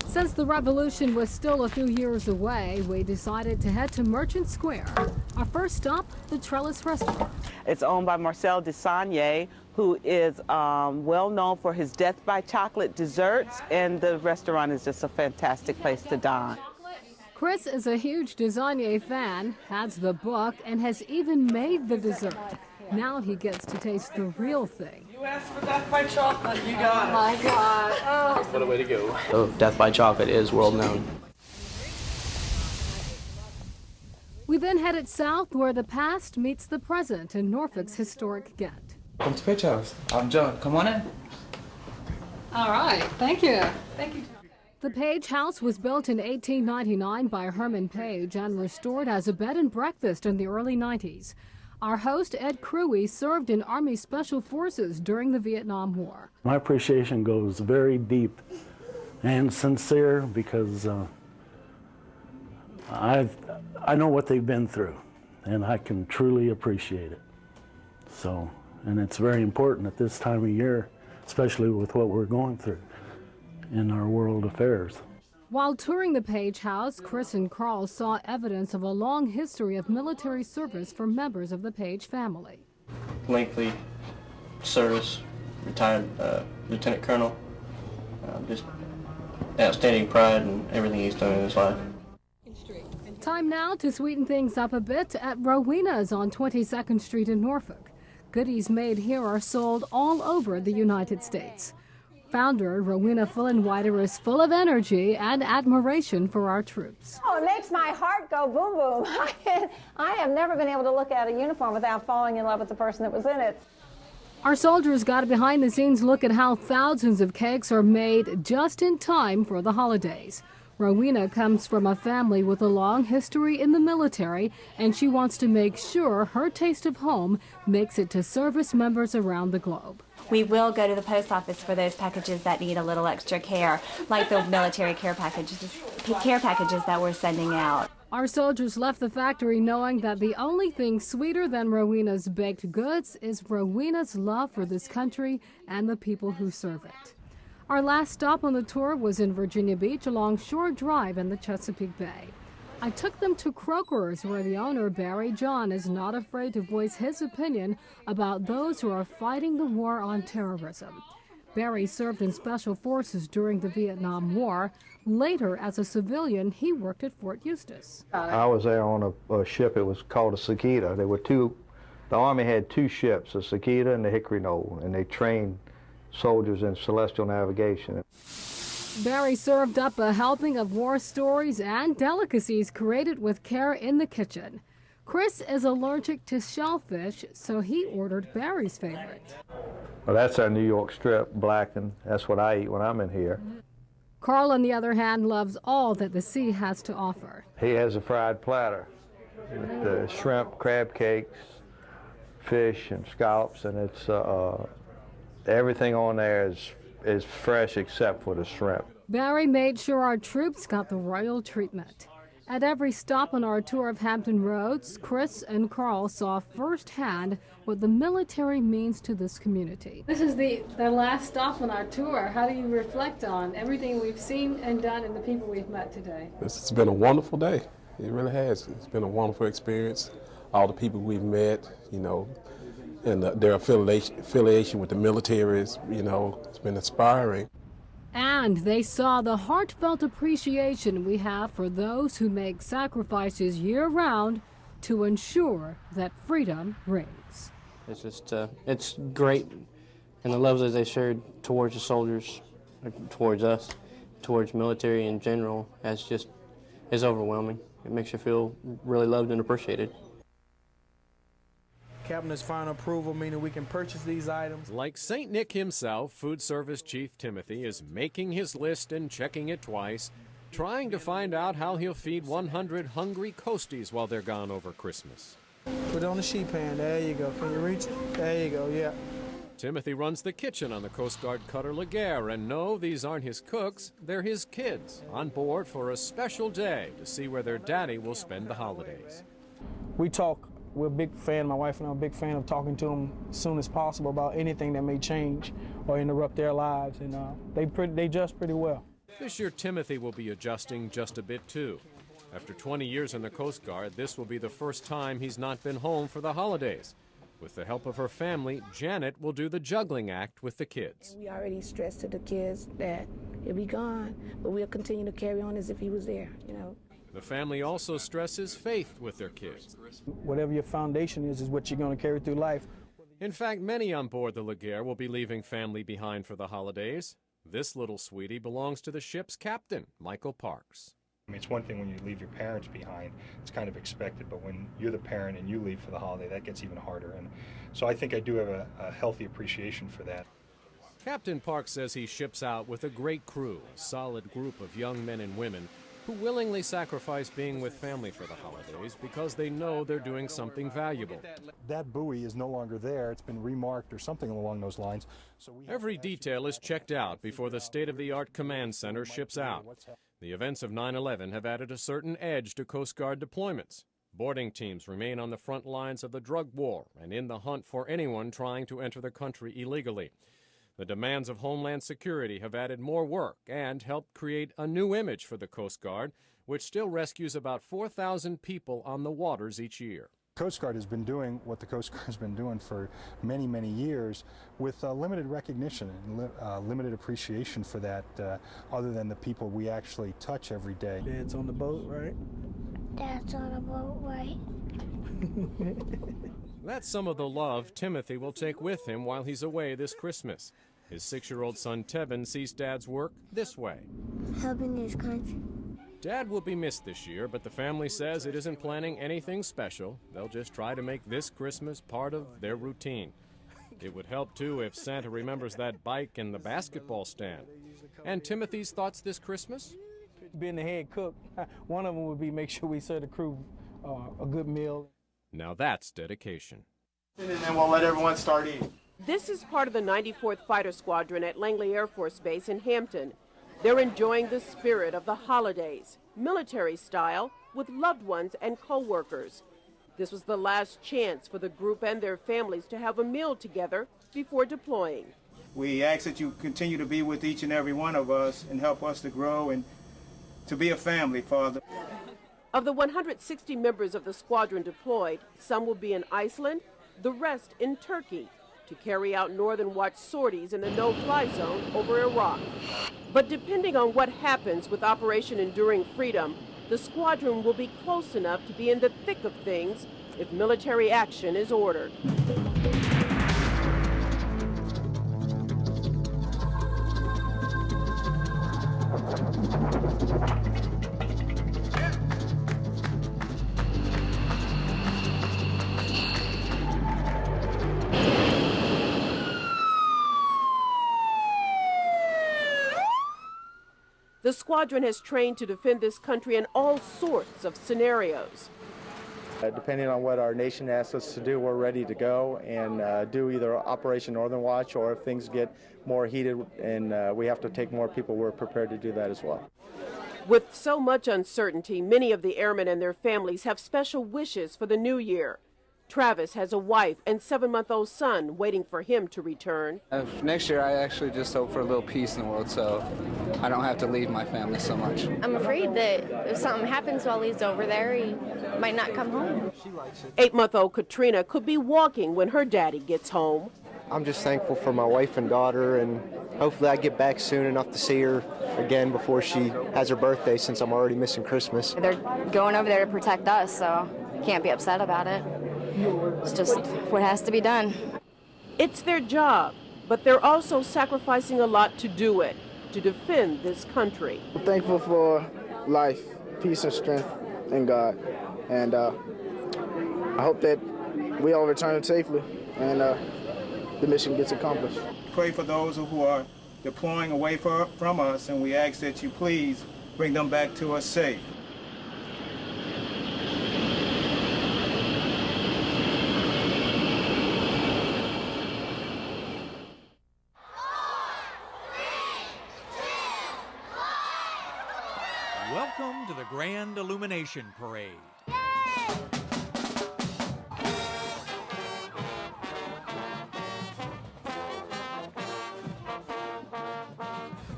Since the revolution was still a few years away, we decided to head to Merchant Square. Our first stop, the Trellis Restaurant. It's owned by Marcel Desagne, who is well known for his Death by Chocolate desserts, and the restaurant is just a fantastic place to dine. Chris is a huge Desagne fan, has the book, and has even made the dessert. Now he gets to taste the real thing. You asked for Death by Chocolate, you got it. Oh my God. Oh. What a way to go. So Death by Chocolate is world known. We then headed south where the past meets the present in Norfolk's historic Ghent. Welcome to Pitch House. I'm John. Come on in. All right. Thank you. Thank you. The Page House was built in 1899 by Herman Page and restored as a bed and breakfast in the early 90s. Our host, Ed Cruey, served in Army Special Forces during the Vietnam War. My appreciation goes very deep and sincere because I know what they've been through, and I can truly appreciate it. So, and it's very important at this time of year, especially with what we're going through in our world affairs. While touring the Page House, Chris and Carl saw evidence of a long history of military service for members of the Page family. Lengthy service, retired lieutenant colonel, just outstanding pride in everything he's done in his life. Time now to sweeten things up a bit at Rowena's on 22nd Street in Norfolk. Goodies made here are sold all over the United States. Founder Rowena Fullenwider is full of energy and admiration for our troops. Oh, it makes my heart go boom boom. I have never been able to look at a uniform without falling in love with the person that was in it. Our soldiers got a behind-the-scenes look at how thousands of cakes are made just in time for the holidays. Rowena comes from a family with a long history in the military, and she wants to make sure her taste of home makes it to service members around the globe. We will go to the post office for those packages that need a little extra care, like the military care packages that we're sending out. Our soldiers left the factory knowing that the only thing sweeter than Rowena's baked goods is Rowena's love for this country and the people who serve it. Our last stop on the tour was in Virginia Beach along Shore Drive in the Chesapeake Bay. I took them to Croker's, where the owner, Barry John, is not afraid to voice his opinion about those who are fighting the war on terrorism. Barry served in Special Forces during the Vietnam War. Later, as a civilian, he worked at Fort Eustis. I was there on a ship. It was called a Cicada. The Army had two ships, the Cicada and the Hickory Knoll, and they trained soldiers in celestial navigation. Barry served up a helping of war stories and delicacies created with care in the kitchen. Chris is allergic to shellfish, so he ordered Barry's favorite. Well, that's our New York strip, blackened. That's what I eat when I'm in here. Carl, on the other hand, loves all that the sea has to offer. He has a fried platter with the shrimp, crab cakes, fish, and scallops, and it's everything on there is fresh except for the shrimp. Barry made sure our troops got the royal treatment. At every stop on our tour of Hampton Roads, Chris and Carl saw firsthand what the military means to this community. This is the last stop on our tour. How do you reflect on everything we've seen and done and the people we've met today? It's been a wonderful day. It really has. It's been a wonderful experience. All the people we've met, you know, and their affiliation with the military is, you know, it's been inspiring. And they saw the heartfelt appreciation we have for those who make sacrifices year-round to ensure that freedom rings. It's just, it's great, and the love that they shared towards the soldiers, towards us, towards military in general, is overwhelming. It makes you feel really loved and appreciated. Cabinet's final approval, meaning we can purchase these items. Like St. Nick himself, Food Service Chief Timothy is making his list and checking it twice, trying to find out how he'll feed 100 hungry coasties while they're gone over Christmas. Put it on the sheet pan. There you go. Can you reach it? There you go, yeah. Timothy runs the kitchen on the Coast Guard cutter Laguerre, and no, these aren't his cooks, they're his kids, on board for a special day to see where their daddy will spend the holidays. We talk. We're a big fan, my wife and I are a big fan of talking to them as soon as possible about anything that may change or interrupt their lives, and they adjust pretty well. This year, Timothy will be adjusting just a bit, too. After 20 years in the Coast Guard, this will be the first time he's not been home for the holidays. With the help of her family, Janet will do the juggling act with the kids. We already stressed to the kids that he'll be gone, but we'll continue to carry on as if he was there, you know. The family also stresses faith with their kids. Whatever your foundation is what you're going to carry through life. In fact, many on board the Laguerre will be leaving family behind for the holidays. This little sweetie belongs to the ship's captain, Michael Parks. I mean, it's one thing when you leave your parents behind, it's kind of expected, but when you're the parent and you leave for the holiday, that gets even harder. And so I think I do have a healthy appreciation for that. Captain Parks says he ships out with a great crew, a solid group of young men and women who willingly sacrifice being with family for the holidays because they know they're doing something valuable. That buoy is no longer there. It's been remarked or something along those lines. Every detail is checked out before the state-of-the-art command center ships out. The events of 9/11 have added a certain edge to Coast Guard deployments. Boarding teams remain on the front lines of the drug war and in the hunt for anyone trying to enter the country illegally. The demands of Homeland Security have added more work and helped create a new image for the Coast Guard, which still rescues about 4,000 people on the waters each year. Coast Guard has been doing what the Coast Guard has been doing for many, many years with limited recognition and limited appreciation for that, other than the people we actually touch every day. Dad's on the boat, right? Dad's on the boat, right? That's some of the love Timothy will take with him while he's away this Christmas. His 6-year-old son Tevin sees Dad's work this way. Helping his country. Dad will be missed this year, but the family says it isn't planning anything special. They'll just try to make this Christmas part of their routine. It would help, too, if Santa remembers that bike and the basketball stand. And Timothy's thoughts this Christmas? Being the head cook, one of them would be make sure we serve the crew a good meal. Now that's dedication. And then we'll let everyone start eating. This is part of the 94th Fighter Squadron at Langley Air Force Base in Hampton. They're enjoying the spirit of the holidays, military style, with loved ones and co-workers. This was the last chance for the group and their families to have a meal together before deploying. We ask that you continue to be with each and every one of us and help us to grow and to be a family, Father. Of the 160 members of the squadron deployed, some will be in Iceland, the rest in Turkey, to carry out Northern Watch sorties in the no-fly zone over Iraq. But depending on what happens with Operation Enduring Freedom, the squadron will be close enough to be in the thick of things if military action is ordered. The squadron has trained to defend this country in all sorts of scenarios. Depending on what our nation asks us to do, we're ready to go and do either Operation Northern Watch, or if things get more heated and we have to take more people, we're prepared to do that as well. With so much uncertainty, many of the airmen and their families have special wishes for the new year. Travis has a wife and 7-month-old son waiting for him to return. Next year, I actually just hope for a little peace in the world so I don't have to leave my family so much. I'm afraid that if something happens while he's over there, he might not come home. 8-month-old Katrina could be walking when her daddy gets home. I'm just thankful for my wife and daughter, and hopefully I get back soon enough to see her again before she has her birthday, since I'm already missing Christmas. They're going over there to protect us, so can't be upset about it. It's just what has to be done. It's their job, but they're also sacrificing a lot to do it, to defend this country. I'm thankful for life, peace, and strength in God. And I hope that we all return safely and the mission gets accomplished. Pray for those who are deploying away from us, and we ask that you please bring them back to us safe. Welcome to the Grand Illumination Parade.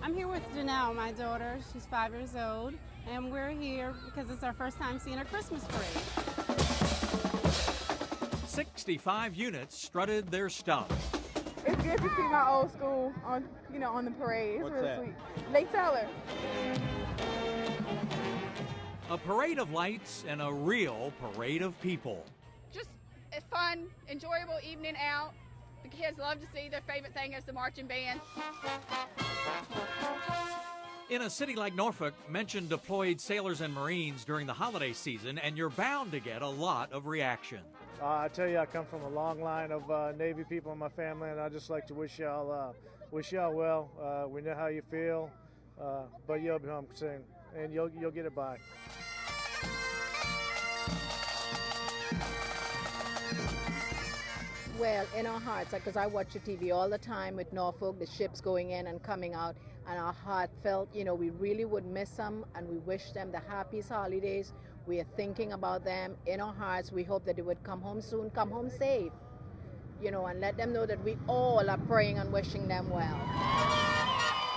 I'm here with Janelle, my daughter. She's 5 years old, and we're here because it's our first time seeing a Christmas parade. 65 units strutted their stuff. It's good to see my old school on the parade. It's What's real that? sweet. Lake Teller. A parade of lights and a real parade of people. Just a fun, enjoyable evening out. The kids love to see their favorite thing is the marching band. In a city like Norfolk, mention deployed sailors and Marines during the holiday season, and you're bound to get a lot of reaction. I tell you, I come from a long line of Navy people in my family, and I just like to wish y'all well. We know how you feel, but you'll be home soon, and you'll get it by. Well, in our hearts, because I watch the TV all the time with Norfolk, the ships going in and coming out, and our heart felt, we really would miss them, and we wish them the happiest holidays. We are thinking about them in our hearts. We hope that they would come home soon, come home safe, and let them know that we all are praying and wishing them well.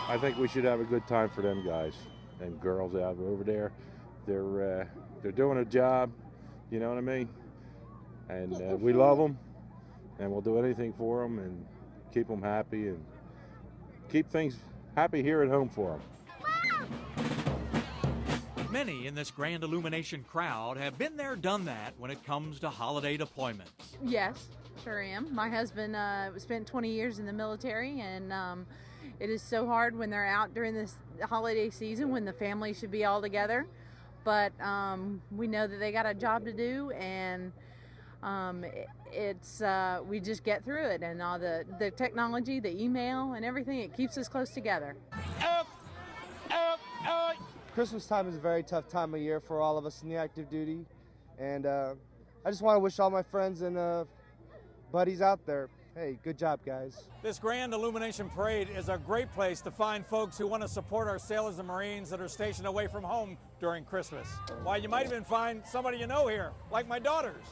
I think we should have a good time for them guys and girls out over there. They're doing a job, you know what I mean? And we love them, and we'll do anything for them and keep them happy and keep things happy here at home for them. Many in this Grand Illumination crowd have been there, done that when it comes to holiday deployments. Yes, sure am. My husband spent 20 years in the military, and it is so hard when they're out during this holiday season when the family should be all together. But we know that they got a job to do, and we just get through it, and all the technology, the email, and everything, it keeps us close together. Christmas time is a very tough time of year for all of us in the active duty, and I just want to wish all my friends and buddies out there, hey, good job, guys. This Grand Illumination Parade is a great place to find folks who want to support our sailors and Marines that are stationed away from home during Christmas. Why, you might even find somebody you know here, like my daughters.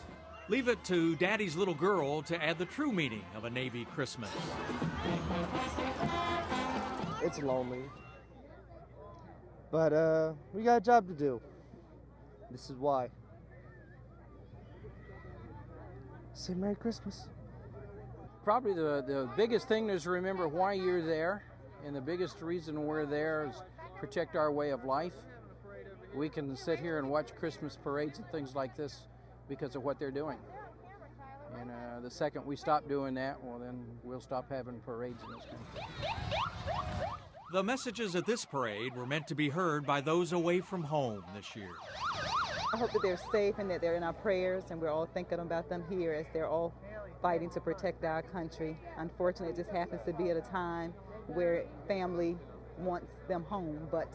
Leave it to Daddy's little girl to add the true meaning of a Navy Christmas. It's lonely, but we got a job to do. This is why. Say Merry Christmas. Probably the biggest thing is to remember why you're there, and the biggest reason we're there is protect our way of life. We can sit here and watch Christmas parades and things like this because of what they're doing. And the second we stop doing that, well, then we'll stop having parades in this country. The messages at this parade were meant to be heard by those away from home this year. I hope that they're safe and that they're in our prayers, and we're all thinking about them here as they're all fighting to protect our country. Unfortunately, it just happens to be at a time where family wants them home, but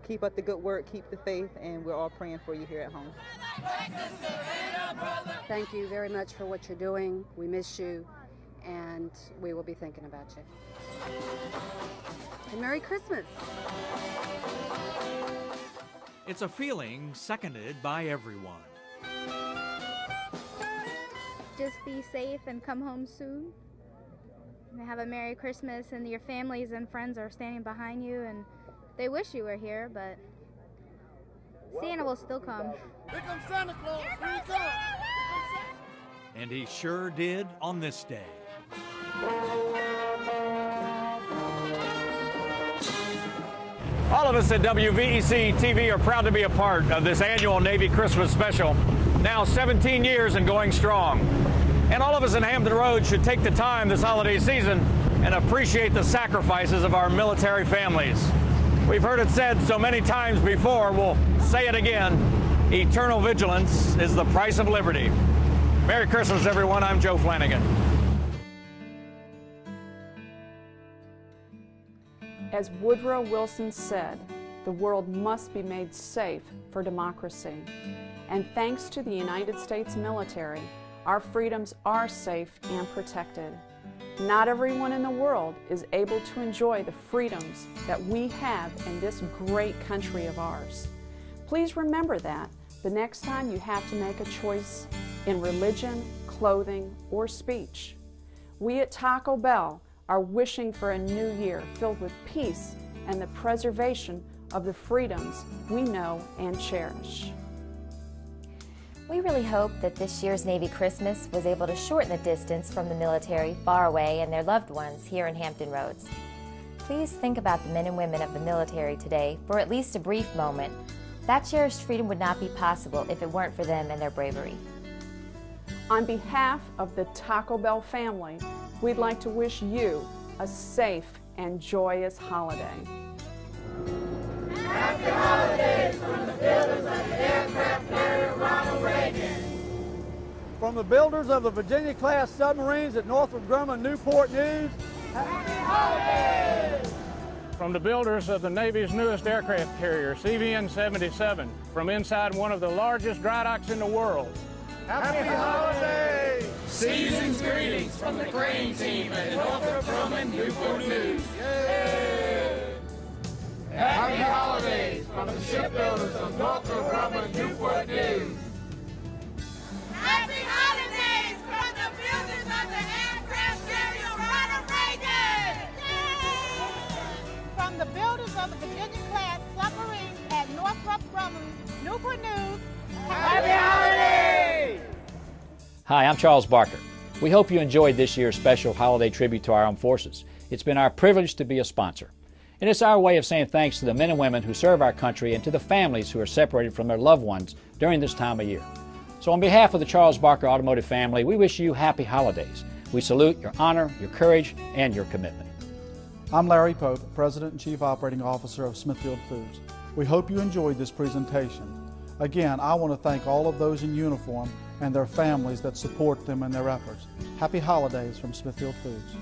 keep up the good work, keep the faith, and we're all praying for you here at home. Thank you very much for what you're doing. We miss you, and we will be thinking about you. And Merry Christmas. It's a feeling seconded by everyone. Just be safe and come home soon. And have a Merry Christmas, and your families and friends are standing behind you, and they wish you were here, but Santa will still come. Here comes Santa Claus. Here he comes. And he sure did on this day. All of us at WVEC TV are proud to be a part of this annual Navy Christmas special, now 17 years and going strong. And all of us in Hampton Roads should take the time this holiday season and appreciate the sacrifices of our military families. We've heard it said so many times before, we'll say it again, eternal vigilance is the price of liberty. Merry Christmas, everyone. I'm Joe Flanagan. As Woodrow Wilson said, the world must be made safe for democracy. And thanks to the United States military, our freedoms are safe and protected. Not everyone in the world is able to enjoy the freedoms that we have in this great country of ours. Please remember that the next time you have to make a choice in religion, clothing, or speech. We at Taco Bell are wishing for a new year filled with peace and the preservation of the freedoms we know and cherish. We really hope that this year's Navy Christmas was able to shorten the distance from the military far away and their loved ones here in Hampton Roads. Please think about the men and women of the military today for at least a brief moment. That cherished freedom would not be possible if it weren't for them and their bravery. On behalf of the Taco Bell family, we'd like to wish you a safe and joyous holiday. Happy holidays from the builders of the aircraft carrier Ronald Reagan. From the builders of the Virginia-class submarines at Northrop Grumman Newport News, happy holidays! From the builders of the Navy's newest aircraft carrier, CVN-77, from inside one of the largest dry docks in the world, happy holidays! Season's greetings from the crane team at Northrop Grumman Newport News. Yay! Happy holidays from the shipbuilders of Northrop Grumman Newport News. Happy holidays from the builders of the aircraft carrier Ronald Reagan. From the builders of the Virginia-class submarines at Northrop Grumman Newport News. Happy holidays! Hi, I'm Charles Barker. We hope you enjoyed this year's special holiday tribute to our armed forces. It's been our privilege to be a sponsor. And it's our way of saying thanks to the men and women who serve our country and to the families who are separated from their loved ones during this time of year. So on behalf of the Charles Barker Automotive family, we wish you happy holidays. We salute your honor, your courage, and your commitment. I'm Larry Pope, President and Chief Operating Officer of Smithfield Foods. We hope you enjoyed this presentation. Again, I want to thank all of those in uniform and their families that support them in their efforts. Happy holidays from Smithfield Foods.